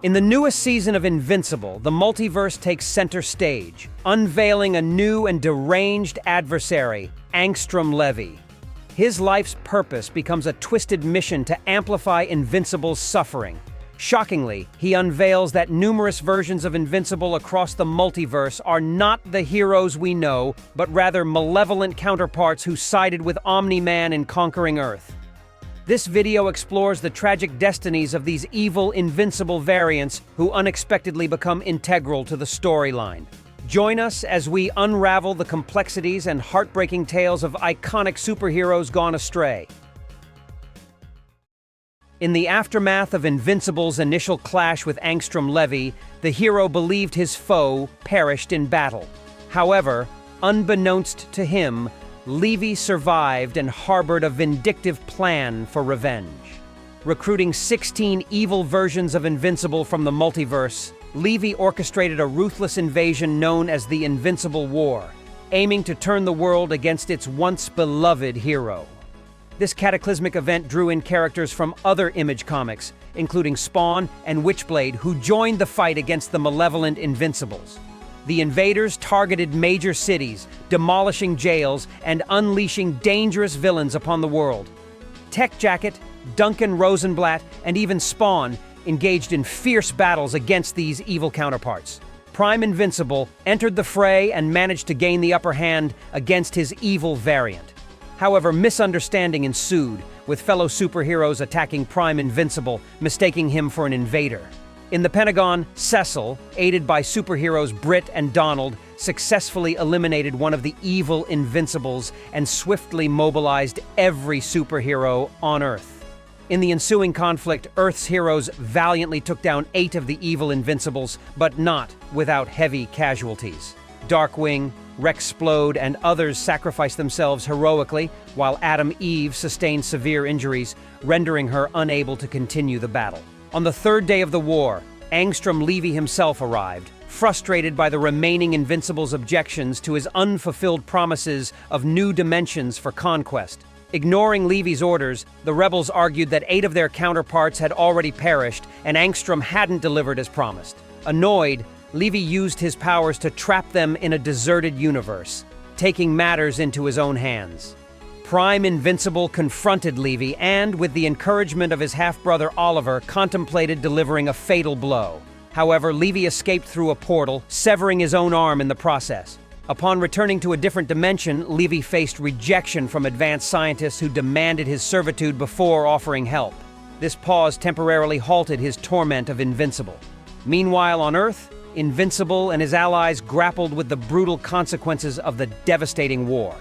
In the newest season of Invincible, the multiverse takes center stage, unveiling a new and deranged adversary, Angstrom Levy. His life's purpose becomes a twisted mission to amplify Invincible's suffering. Shockingly, he unveils that numerous versions of Invincible across the multiverse are not the heroes we know, but rather malevolent counterparts who sided with Omni-Man in conquering Earth. This video explores the tragic destinies of these evil, invincible variants who unexpectedly become integral to the storyline. Join us as we unravel the complexities and heartbreaking tales of iconic superheroes gone astray. In the aftermath of Invincible's initial clash with Angstrom Levy, the hero believed his foe perished in battle. However, unbeknownst to him, Levy survived and harbored a vindictive plan for revenge. Recruiting 16 evil versions of Invincible from the multiverse, Levy orchestrated a ruthless invasion known as the Invincible War, aiming to turn the world against its once beloved hero. This cataclysmic event drew in characters from other Image comics, including Spawn and Witchblade, who joined the fight against the malevolent Invincibles. The invaders targeted major cities, demolishing jails and unleashing dangerous villains upon the world. Tech Jacket, Duncan Rosenblatt, and even Spawn engaged in fierce battles against these evil counterparts. Prime Invincible entered the fray and managed to gain the upper hand against his evil variant. However, misunderstanding ensued, with fellow superheroes attacking Prime Invincible, mistaking him for an invader. In the Pentagon, Cecil, aided by superheroes Britt and Donald, successfully eliminated one of the evil Invincibles and swiftly mobilized every superhero on Earth. In the ensuing conflict, Earth's heroes valiantly took down 8 of the evil Invincibles, but not without heavy casualties. Darkwing, Rexplode, and others sacrificed themselves heroically, while Atom Eve sustained severe injuries, rendering her unable to continue the battle. On the third day of the war, Angstrom Levy himself arrived, frustrated by the remaining Invincible's objections to his unfulfilled promises of new dimensions for conquest. Ignoring Levy's orders, the rebels argued that 8 of their counterparts had already perished and Angstrom hadn't delivered as promised. Annoyed, Levy used his powers to trap them in a deserted universe, taking matters into his own hands. Prime Invincible confronted Levy and, with the encouragement of his half-brother Oliver, contemplated delivering a fatal blow. However, Levy escaped through a portal, severing his own arm in the process. Upon returning to a different dimension, Levy faced rejection from advanced scientists who demanded his servitude before offering help. This pause temporarily halted his torment of Invincible. Meanwhile, on Earth, Invincible and his allies grappled with the brutal consequences of the devastating war.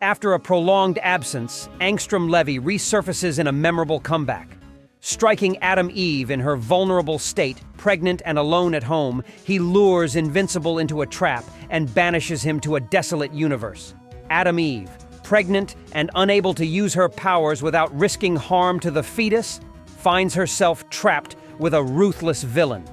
After a prolonged absence, Angstrom Levy resurfaces in a memorable comeback. Striking Atom Eve in her vulnerable state, pregnant and alone at home, he lures Invincible into a trap and banishes him to a desolate universe. Atom Eve, pregnant and unable to use her powers without risking harm to the fetus, finds herself trapped with a ruthless villain.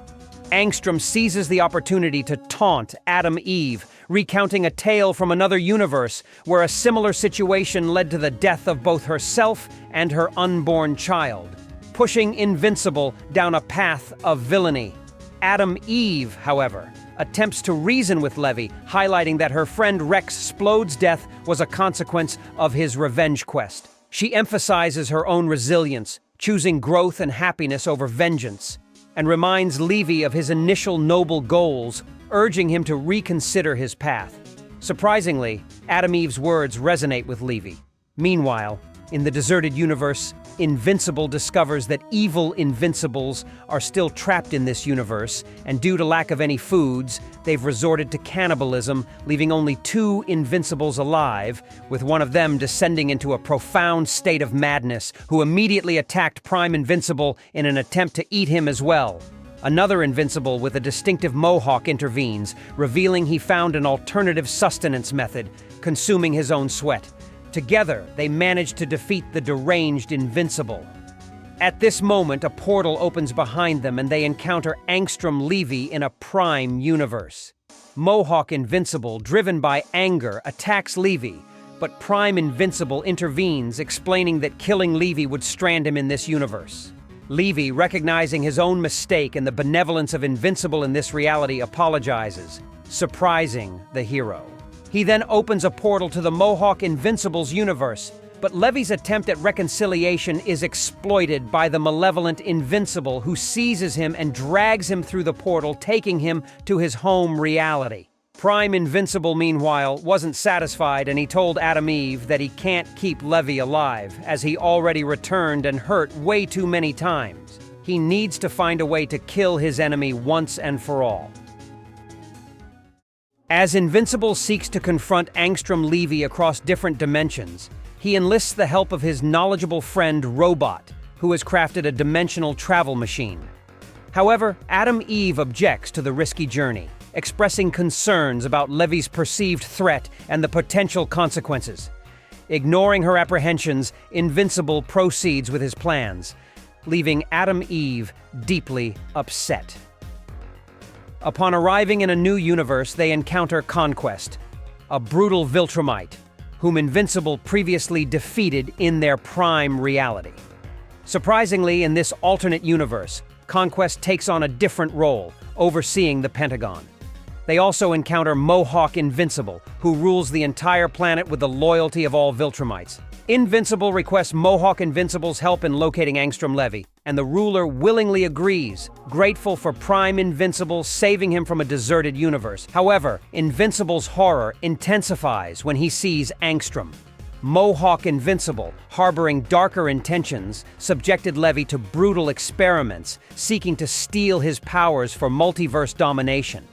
Angstrom seizes the opportunity to taunt Atom Eve, recounting a tale from another universe where a similar situation led to the death of both herself and her unborn child, pushing Invincible down a path of villainy. Atom Eve, however, attempts to reason with Levy, highlighting that her friend Rexplode's death was a consequence of his revenge quest. She emphasizes her own resilience, choosing growth and happiness over vengeance, and reminds Levy of his initial noble goals, urging him to reconsider his path. Surprisingly, Atom Eve's words resonate with Levy. Meanwhile, in the deserted universe, Invincible discovers that evil Invincibles are still trapped in this universe, and due to lack of any foods, they've resorted to cannibalism, leaving only 2 Invincibles alive, with one of them descending into a profound state of madness, who immediately attacked Prime Invincible in an attempt to eat him as well. Another Invincible with a distinctive mohawk intervenes, revealing he found an alternative sustenance method, consuming his own sweat. Together, they manage to defeat the deranged Invincible. At this moment, a portal opens behind them and they encounter Angstrom Levy in a Prime universe. Mohawk Invincible, driven by anger, attacks Levy, but Prime Invincible intervenes, explaining that killing Levy would strand him in this universe. Levy, recognizing his own mistake and the benevolence of Invincible in this reality, apologizes, surprising the hero. He then opens a portal to the Mohawk Invincible's universe, but Levy's attempt at reconciliation is exploited by the malevolent Invincible, who seizes him and drags him through the portal, taking him to his home reality. Prime Invincible, meanwhile, wasn't satisfied, and he told Adam Eve that he can't keep Levy alive, as he already returned and hurt way too many times. He needs to find a way to kill his enemy once and for all. As Invincible seeks to confront Angstrom Levy across different dimensions, he enlists the help of his knowledgeable friend Robot, who has crafted a dimensional travel machine. However, Adam Eve objects to the risky journey, expressing concerns about Levy's perceived threat and the potential consequences. Ignoring her apprehensions, Invincible proceeds with his plans, leaving Adam Eve deeply upset. Upon arriving in a new universe, they encounter Conquest, a brutal Viltrumite, whom Invincible previously defeated in their prime reality. Surprisingly, in this alternate universe, Conquest takes on a different role, overseeing the Pentagon. They also encounter Mohawk Invincible, who rules the entire planet with the loyalty of all Viltrumites. Invincible requests Mohawk Invincible's help in locating Angstrom Levy, and the ruler willingly agrees, grateful for Prime Invincible saving him from a deserted universe. However, Invincible's horror intensifies when he sees Angstrom. Mohawk Invincible, harboring darker intentions, subjected Levy to brutal experiments, seeking to steal his powers for multiverse domination.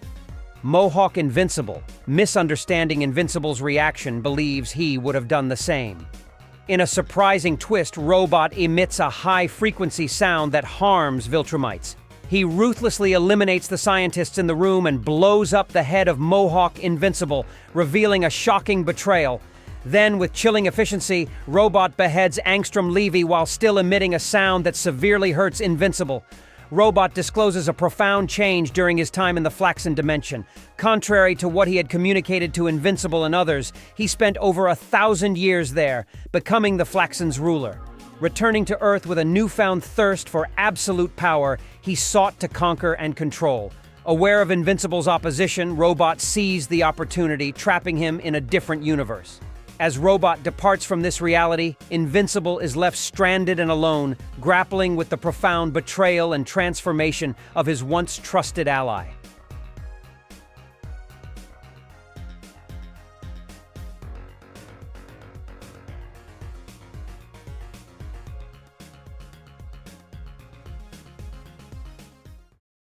Mohawk Invincible, misunderstanding Invincible's reaction, believes he would have done the same. In a surprising twist, Robot emits a high-frequency sound that harms Viltrumites. He ruthlessly eliminates the scientists in the room and blows up the head of Mohawk Invincible, revealing a shocking betrayal. Then, with chilling efficiency, Robot beheads Angstrom Levy while still emitting a sound that severely hurts Invincible. Robot discloses a profound change during his time in the Flaxen dimension. Contrary to what he had communicated to Invincible and others, he spent over 1,000 years there, becoming the Flaxen's ruler. Returning to Earth with a newfound thirst for absolute power, he sought to conquer and control. Aware of Invincible's opposition, Robot seized the opportunity, trapping him in a different universe. As Robot departs from this reality, Invincible is left stranded and alone, grappling with the profound betrayal and transformation of his once trusted ally.